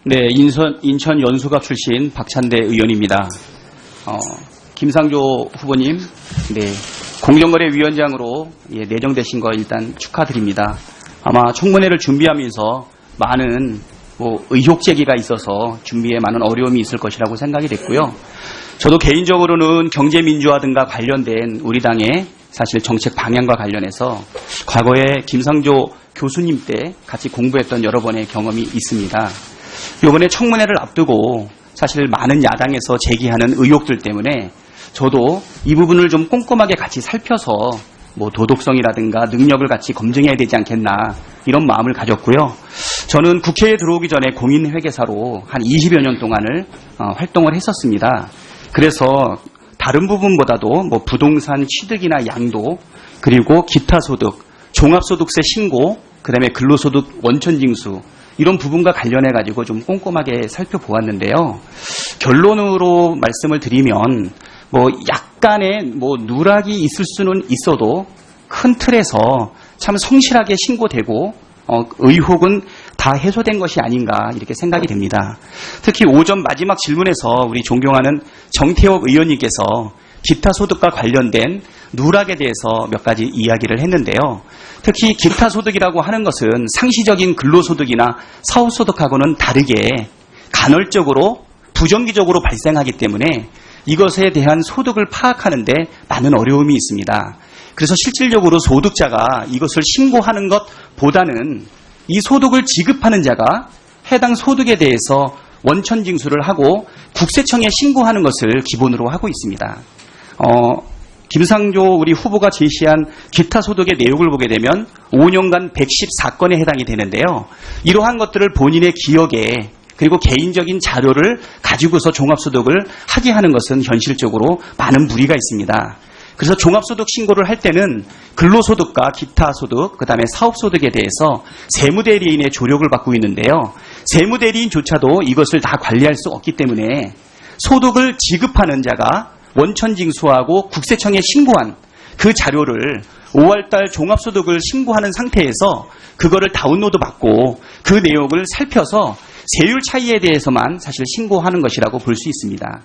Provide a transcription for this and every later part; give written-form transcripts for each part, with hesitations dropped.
네, 인천 연수갑 출신 박찬대 의원입니다. 김상조 후보님, 네, 공정거래위원장으로 내정되신 거 일단 축하드립니다. 아마 청문회를 준비하면서 많은 의혹 제기가 있어서 준비에 많은 어려움이 있을 것이라고 생각이 됐고요. 저도 개인적으로는 경제민주화 등과 관련된 우리 당의 사실 정책 방향과 관련해서 과거에 김상조 교수님 때 같이 공부했던 여러 번의 경험이 있습니다. 이번에 청문회를 앞두고 사실 많은 야당에서 제기하는 의혹들 때문에 저도 이 부분을 좀 꼼꼼하게 같이 살펴서 도덕성이라든가 능력을 같이 검증해야 되지 않겠나 이런 마음을 가졌고요. 저는 국회에 들어오기 전에 공인회계사로 한 20여 년 동안을 활동을 했었습니다. 그래서 다른 부분보다도 부동산 취득이나 양도, 그리고 기타 소득, 종합소득세 신고, 그다음에 근로소득 원천징수 이런 부분과 관련해 가지고 좀 꼼꼼하게 살펴보았는데요. 결론으로 말씀을 드리면 약간의 누락이 있을 수는 있어도 큰 틀에서 참 성실하게 신고되고 의혹은 다 해소된 것이 아닌가 이렇게 생각이 됩니다. 특히 오전 마지막 질문에서 우리 존경하는 정태욱 의원님께서 기타 소득과 관련된 누락에 대해서 몇 가지 이야기를 했는데요. 특히 기타 소득이라고 하는 것은 상시적인 근로소득이나 사업소득하고는 다르게 간헐적으로 부정기적으로 발생하기 때문에 이것에 대한 소득을 파악하는 데 많은 어려움이 있습니다. 그래서 실질적으로 소득자가 이것을 신고하는 것보다는 이 소득을 지급하는 자가 해당 소득에 대해서 원천징수를 하고 국세청에 신고하는 것을 기본으로 하고 있습니다. 김상조 우리 후보가 제시한 기타 소득의 내용을 보게 되면 5년간 114건에 해당이 되는데요. 이러한 것들을 본인의 기억에 그리고 개인적인 자료를 가지고서 종합소득을 하게 하는 것은 현실적으로 많은 무리가 있습니다. 그래서 종합소득 신고를 할 때는 근로소득과 기타 소득, 그다음에 사업소득에 대해서 세무대리인의 조력을 받고 있는데요. 세무대리인조차도 이것을 다 관리할 수 없기 때문에 소득을 지급하는 자가 원천징수하고 국세청에 신고한 그 자료를 5월달 종합소득을 신고하는 상태에서 그거를 다운로드 받고 그 내용을 살펴서 세율 차이에 대해서만 사실 신고하는 것이라고 볼 수 있습니다.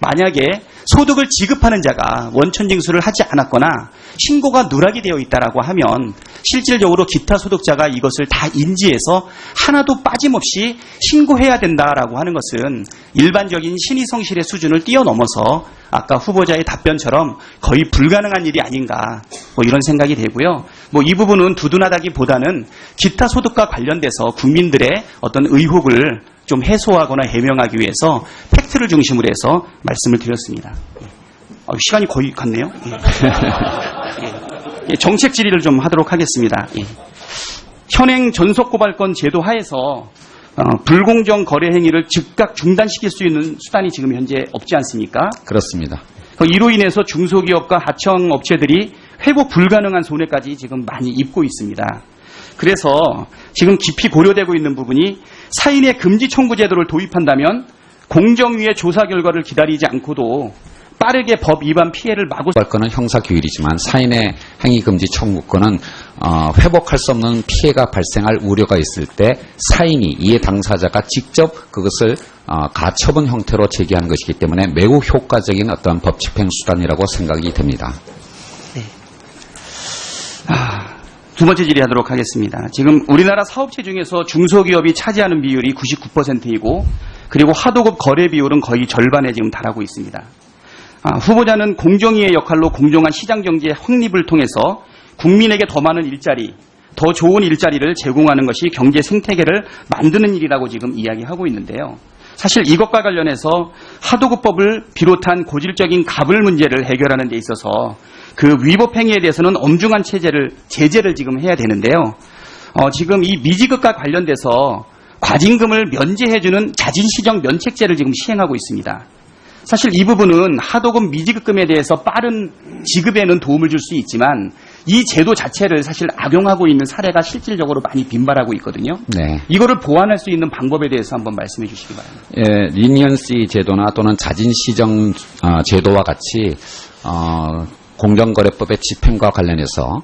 만약에 소득을 지급하는 자가 원천징수를 하지 않았거나 신고가 누락이 되어 있다라고 하면 실질적으로 기타 소득자가 이것을 다 인지해서 하나도 빠짐없이 신고해야 된다라고 하는 것은 일반적인 신의성실의 수준을 뛰어넘어서 아까 후보자의 답변처럼 거의 불가능한 일이 아닌가 이런 생각이 되고요. 이 부분은 두둔하다기보다는 기타 소득과 관련돼서 국민들의 어떤 의혹을 좀 해소하거나 해명하기 위해서 팩트를 중심으로 해서 말씀을 드렸습니다. 시간이 거의 갔네요. 정책 질의를 좀 하도록 하겠습니다. 현행 전속고발권 제도 하에서 불공정 거래 행위를 즉각 중단시킬 수 있는 수단이 지금 현재 없지 않습니까? 그렇습니다. 이로 인해서 중소기업과 하청업체들이 회복 불가능한 손해까지 지금 많이 입고 있습니다. 그래서 지금 깊이 고려되고 있는 부분이 사인의 금지 청구 제도를 도입한다면 공정위의 조사 결과를 기다리지 않고도 빠르게 법 위반 피해를 막을 고발권은 형사규율이지만 사인의 행위금지 청구권은 회복할 수 없는 피해가 발생할 우려가 있을 때 사인이 이해 당사자가 직접 그것을 가처분 형태로 제기하는 것이기 때문에 매우 효과적인 어떤 법 집행 수단이라고 생각이 됩니다. 네. 두 번째 질의하도록 하겠습니다. 지금 우리나라 사업체 중에서 중소기업이 차지하는 비율이 99%이고 그리고 하도급 거래 비율은 거의 절반에 지금 달하고 있습니다. 후보자는 공정위의 역할로 공정한 시장경제 확립을 통해서 국민에게 더 많은 일자리, 더 좋은 일자리를 제공하는 것이 경제 생태계를 만드는 일이라고 지금 이야기하고 있는데요. 사실 이것과 관련해서 하도급법을 비롯한 고질적인 가불 문제를 해결하는 데 있어서 그 위법 행위에 대해서는 엄중한 제재를 지금 해야 되는데요. 지금 이 미지급과 관련돼서 과징금을 면제해주는 자진시정 면책제를 지금 시행하고 있습니다. 사실 이 부분은 하도급 미지급금에 대해서 빠른 지급에는 도움을 줄 수 있지만 이 제도 자체를 사실 악용하고 있는 사례가 실질적으로 많이 빈발하고 있거든요. 네. 이거를 보완할 수 있는 방법에 대해서 한번 말씀해 주시기 바랍니다. 예, 리니언시 제도나 또는 자진시정 제도와 같이 공정거래법의 집행과 관련해서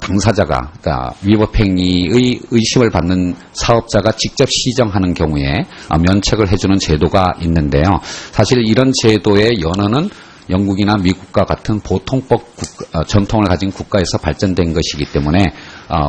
당사자가, 그러니까 위법행위의 의심을 받는 사업자가 직접 시정하는 경우에 면책을 해주는 제도가 있는데요. 사실 이런 제도의 연원은 영국이나 미국과 같은 보통법 전통을 가진 국가에서 발전된 것이기 때문에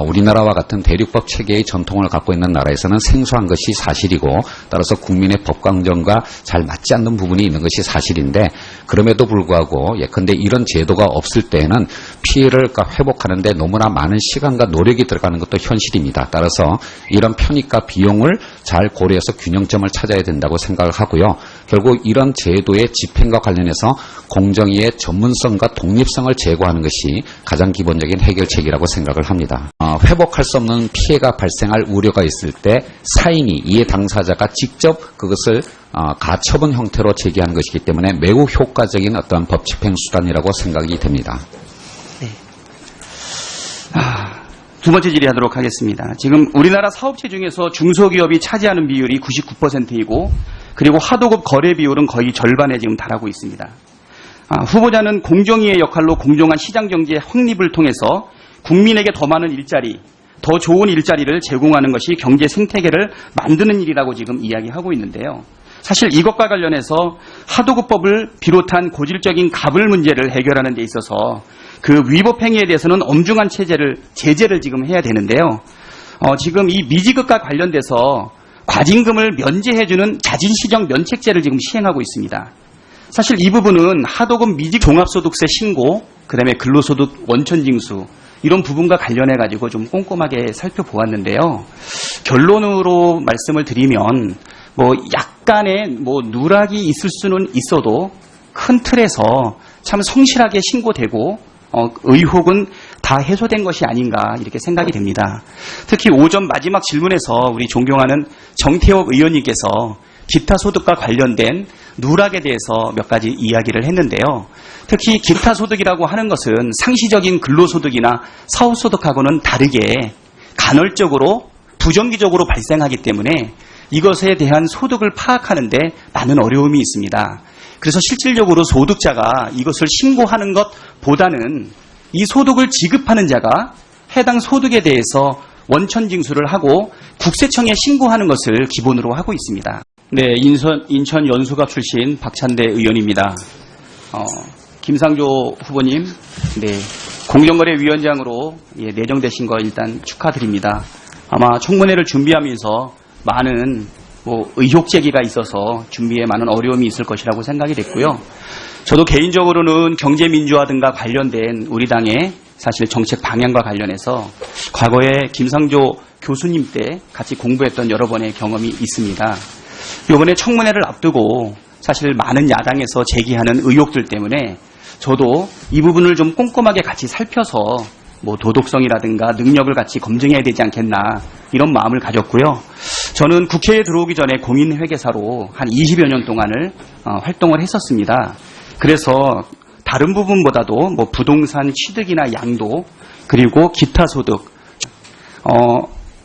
우리나라와 같은 대륙법 체계의 전통을 갖고 있는 나라에서는 생소한 것이 사실이고, 따라서 국민의 법강정과 잘 맞지 않는 부분이 있는 것이 사실인데, 그럼에도 불구하고 예컨대 이런 제도가 없을 때에는 피해를 회복하는 데 너무나 많은 시간과 노력이 들어가는 것도 현실입니다. 따라서 이런 편익과 비용을 잘 고려해서 균형점을 찾아야 된다고 생각을 하고요. 결국 이런 제도의 집행과 관련해서 공정위의 전문성과 독립성을 제고하는 것이 가장 기본적인 해결책이라고 생각을 합니다. 회복할 수 없는 피해가 발생할 우려가 있을 때 사인이, 이해 당사자가 직접 그것을 가처분 형태로 제기하는 것이기 때문에 매우 효과적인 어떤 법 집행 수단이라고 생각이 됩니다. 네. 두 번째 질의하도록 하겠습니다. 지금 우리나라 사업체 중에서 중소기업이 차지하는 비율이 99%이고, 그리고 하도급 거래 비율은 거의 절반에 지금 달하고 있습니다. 후보자는 공정위의 역할로 공정한 시장 경제 확립을 통해서 국민에게 더 많은 일자리, 더 좋은 일자리를 제공하는 것이 경제 생태계를 만드는 일이라고 지금 이야기하고 있는데요. 사실 이것과 관련해서 하도급법을 비롯한 고질적인 가불 문제를 해결하는 데 있어서 그 위법 행위에 대해서는 엄중한 제재를 지금 해야 되는데요. 지금 이 미지급과 관련돼서 과징금을 면제해주는 자진시정 면책제를 지금 시행하고 있습니다. 사실 이 부분은 하도급 미직 종합소득세 신고, 그다음에 근로소득 원천징수 이런 부분과 관련해가지고 좀 꼼꼼하게 살펴보았는데요. 결론으로 말씀을 드리면 약간의 누락이 있을 수는 있어도 큰 틀에서 참 성실하게 신고되고 의혹은 다 해소된 것이 아닌가 이렇게 생각이 됩니다. 특히 오전 마지막 질문에서 우리 존경하는 정태욱 의원님께서 기타 소득과 관련된 누락에 대해서 몇 가지 이야기를 했는데요. 특히 기타 소득이라고 하는 것은 상시적인 근로소득이나 사후소득하고는 다르게 간헐적으로 부정기적으로 발생하기 때문에 이것에 대한 소득을 파악하는 데 많은 어려움이 있습니다. 그래서 실질적으로 소득자가 이것을 신고하는 것보다는 이 소득을 지급하는 자가 해당 소득에 대해서 원천징수를 하고 국세청에 신고하는 것을 기본으로 하고 있습니다. 네, 인천 연수갑 출신 박찬대 의원입니다. 김상조 후보님, 네, 공정거래위원장으로 내정되신 거 일단 축하드립니다. 아마 청문회를 준비하면서 많은 의혹 제기가 있어서 준비에 많은 어려움이 있을 것이라고 생각이 됐고요. 저도 개인적으로는 경제민주화 등과 관련된 우리 당의 사실 정책 방향과 관련해서 과거에 김상조 교수님 때 같이 공부했던 여러 번의 경험이 있습니다. 이번에 청문회를 앞두고 사실 많은 야당에서 제기하는 의혹들 때문에 저도 이 부분을 좀 꼼꼼하게 같이 살펴서 도덕성이라든가 능력을 같이 검증해야 되지 않겠나 이런 마음을 가졌고요. 저는 국회에 들어오기 전에 공인회계사로 한 20여 년 동안을 활동을 했었습니다. 그래서 다른 부분보다도 부동산 취득이나 양도 그리고 기타 소득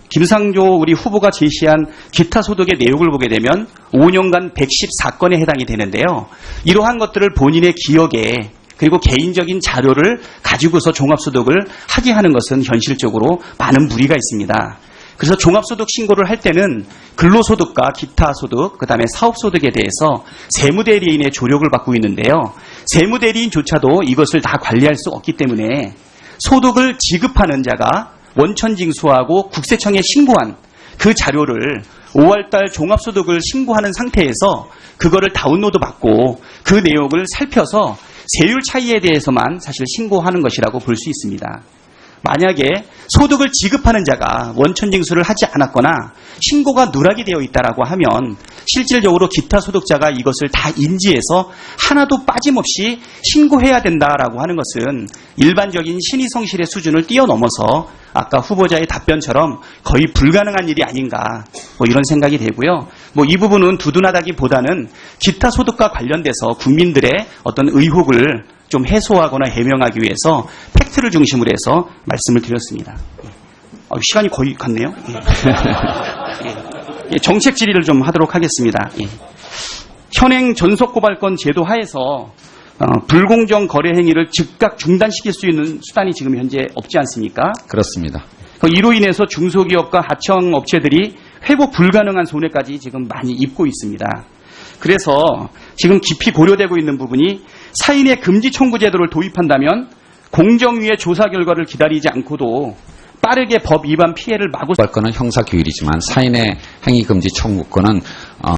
김상조 우리 후보가 제시한 기타 소득의 내용을 보게 되면 5년간 114건에 해당이 되는데요. 이러한 것들을 본인의 기억에 그리고 개인적인 자료를 가지고서 종합소득을 하게 하는 것은 현실적으로 많은 무리가 있습니다. 그래서 종합소득 신고를 할 때는 근로소득과 기타 소득, 그다음에 사업소득에 대해서 세무대리인의 조력을 받고 있는데요. 세무대리인조차도 이것을 다 관리할 수 없기 때문에 소득을 지급하는 자가 원천징수하고 국세청에 신고한 그 자료를 5월달 종합소득을 신고하는 상태에서 그거를 다운로드 받고 그 내용을 살펴서 세율 차이에 대해서만 사실 신고하는 것이라고 볼 수 있습니다. 만약에 소득을 지급하는 자가 원천징수를 하지 않았거나 신고가 누락이 되어 있다라고 하면 실질적으로 기타 소득자가 이것을 다 인지해서 하나도 빠짐없이 신고해야 된다라고 하는 것은 일반적인 신의성실의 수준을 뛰어넘어서 아까 후보자의 답변처럼 거의 불가능한 일이 아닌가 이런 생각이 되고요. 이 부분은 두둔하다기보다는 기타 소득과 관련돼서 국민들의 어떤 의혹을 좀 해소하거나 해명하기 위해서 팩트를 중심으로 해서 말씀을 드렸습니다. 시간이 거의 갔네요. 정책 질의를 좀 하도록 하겠습니다. 현행 전속고발권 제도 하에서 불공정 거래 행위를 즉각 중단시킬 수 있는 수단이 지금 현재 없지 않습니까? 그렇습니다. 이로 인해서 중소기업과 하청업체들이 회복 불가능한 손해까지 지금 많이 입고 있습니다. 그래서 지금 깊이 고려되고 있는 부분이 사인의 금지 청구 제도를 도입한다면 공정위의 조사 결과를 기다리지 않고도 빠르게 법 위반 피해를 막을 건은 형사규율이지만 사인의 행위 금지 청구권은